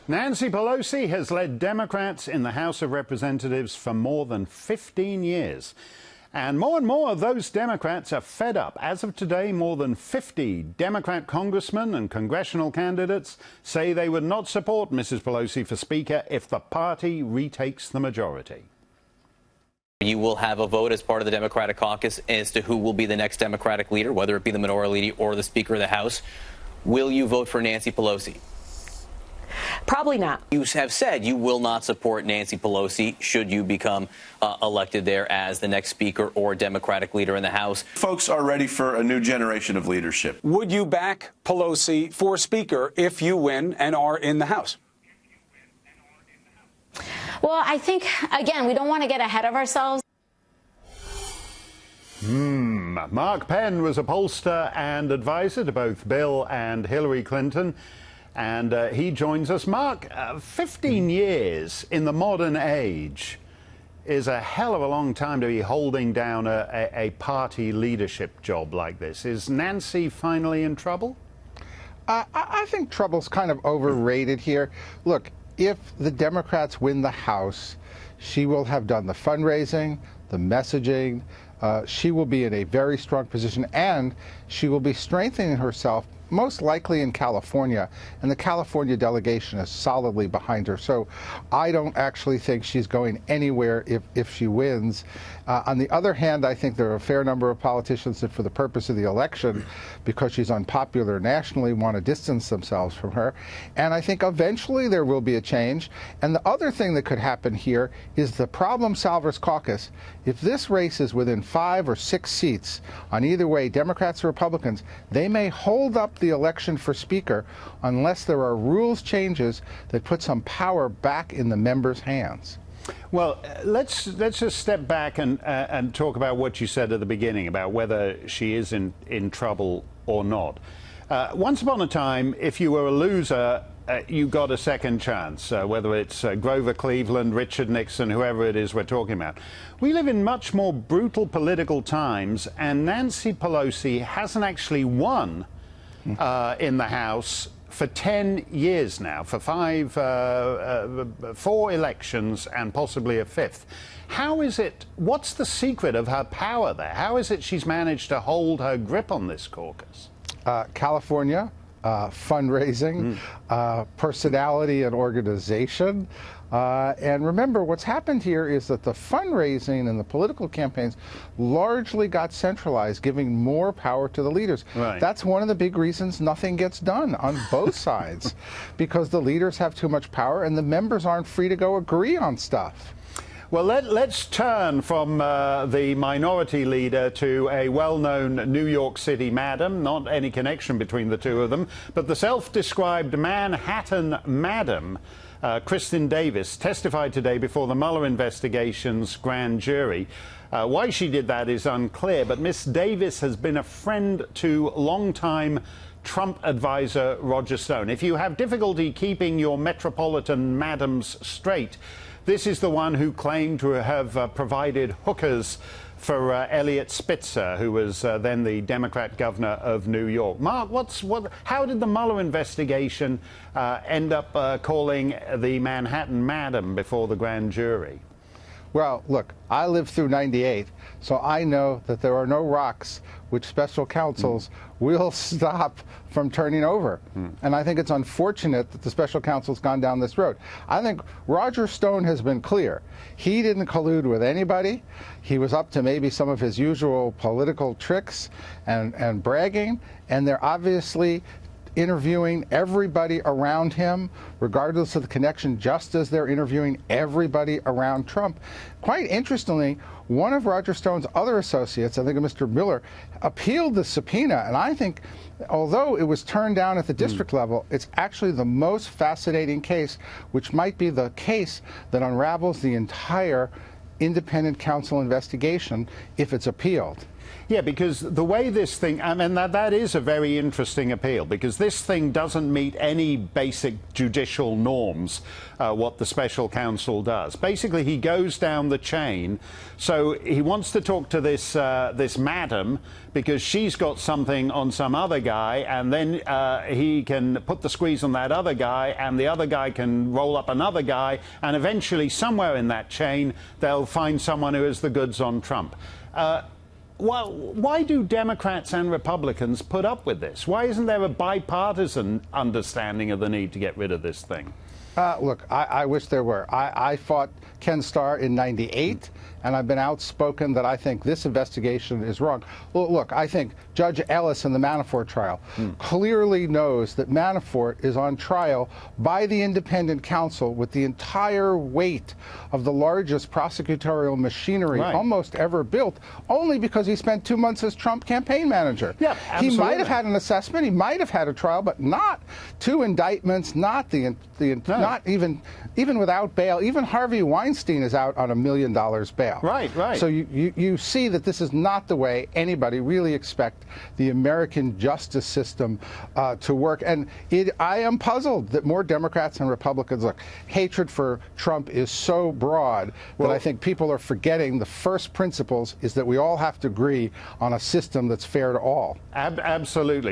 Nancy Pelosi has led Democrats in the House of Representatives for more than 15 years. And more of those Democrats are fed up. As of today, more than 50 Democrat congressmen and congressional candidates say they would not support Mrs. Pelosi for Speaker if the party retakes the majority. You will have a vote as part of the Democratic caucus as to who will be the next Democratic leader, whether it be the minority leader or the Speaker of the House. Will you vote for Nancy Pelosi? Probably not. You have said you will not support Nancy Pelosi should you become elected there as the next Speaker or Democratic leader in the House. Folks are ready for a new generation of leadership. Would you back Pelosi for Speaker if you win and are in the House? Well, I think, again, we don't want to get ahead of ourselves. Mark Penn was a pollster and advisor to both Bill and Hillary Clinton. And he joins us. Mark, 15 years in the modern age is a hell of a long time to be holding down a party leadership job like this. Is Nancy finally in trouble? I think trouble's kind of overrated here. Look, if the Democrats win the House, she will have done the fundraising, the messaging. She will be in a very strong position, and she will be strengthening herself most likely in California, and the California delegation is solidly behind her. So I don't actually think she's going anywhere if she wins. On the other hand, I think there are a fair number of politicians that for the purpose of the election, because she's unpopular nationally, want to distance themselves from her. And I think eventually there will be a change. And the other thing that could happen here is the Problem Solvers Caucus. If this race is within 5 or 6 seats on either way, Democrats or Republicans, they may hold up the election for Speaker unless there are rules changes that put some power back in the members' hands. Well, let's just step back and talk about what you said at the beginning about whether she is in trouble or not. Once upon a time, if you were a loser, you got a second chance, whether it's Grover Cleveland, Richard Nixon, whoever it is we're talking about. We live in much more brutal political times, and Nancy Pelosi hasn't actually won in the House for 10 years now, for 4 elections and possibly a 5th. How is it, what's the secret of her power there? How is it she's managed to hold her grip on this caucus? California, fundraising, personality and organization. And remember, what's happened here is that the fundraising and the political campaigns largely got centralized, giving more power to the leaders. Right. That's one of the big reasons nothing gets done on both sides, because the leaders have too much power and the members aren't free to go agree on stuff. Well, let's turn from the minority leader to a well-known New York City madam, not any connection between the two of them, but the self-described Manhattan Madam Kristin Davis testified today before the Mueller investigation's grand jury. Why she did that is unclear, but Miss Davis has been a friend to longtime Trump advisor Roger Stone. If you have difficulty keeping your metropolitan madams straight, this is the one who claimed to have provided hookers for Eliot Spitzer, who was then the Democrat governor of New York. Mark, how did the Mueller investigation end up calling the Manhattan Madam before the grand jury? Well, look, I lived through '98, so I know that there are no rocks which special counsels will stop from turning over. And I think it's unfortunate that the special counsel's gone down this road. I think Roger Stone has been clear. He didn't collude with anybody. He was up to maybe some of his usual political tricks and bragging, and they're obviously interviewing everybody around him, regardless of the connection, just as they're interviewing everybody around Trump. Quite interestingly, one of Roger Stone's other associates, I think Mr. Mueller, appealed the subpoena, and I think, although it was turned down at the district level, it's actually the most fascinating case, which might be the case that unravels the entire independent counsel investigation if it's appealed. Yeah, because the way this thing, I mean, that is a very interesting appeal, because this thing doesn't meet any basic judicial norms, what the special counsel does. Basically, he goes down the chain. So he wants to talk to this madam because she's got something on some other guy, and then he can put the squeeze on that other guy, and the other guy can roll up another guy, and eventually somewhere in that chain they'll find someone who has the goods on Trump. Well, why do Democrats and Republicans put up with this? Why isn't there a bipartisan understanding of the need to get rid of this thing? Look, I wish there were. I fought Ken Starr in '98, and I've been outspoken that I think this investigation is wrong. Well, look, I think Judge Ellis in the Manafort trial clearly knows that Manafort is on trial by the independent counsel with the entire weight of the largest prosecutorial machinery almost ever built, only because he spent 2 months as Trump campaign manager. Yeah, absolutely. He might have had an assessment, he might have had a trial, but not 2 indictments, not not even without bail. Even Harvey Weinstein is out on $1 million bail. Right. So you see that this is not the way anybody really expect the American justice system to work. And I am puzzled that more Democrats and Republicans, look, hatred for Trump is so broad that I think people are forgetting the first principles is that we all have to agree on a system that's fair to all. Absolutely.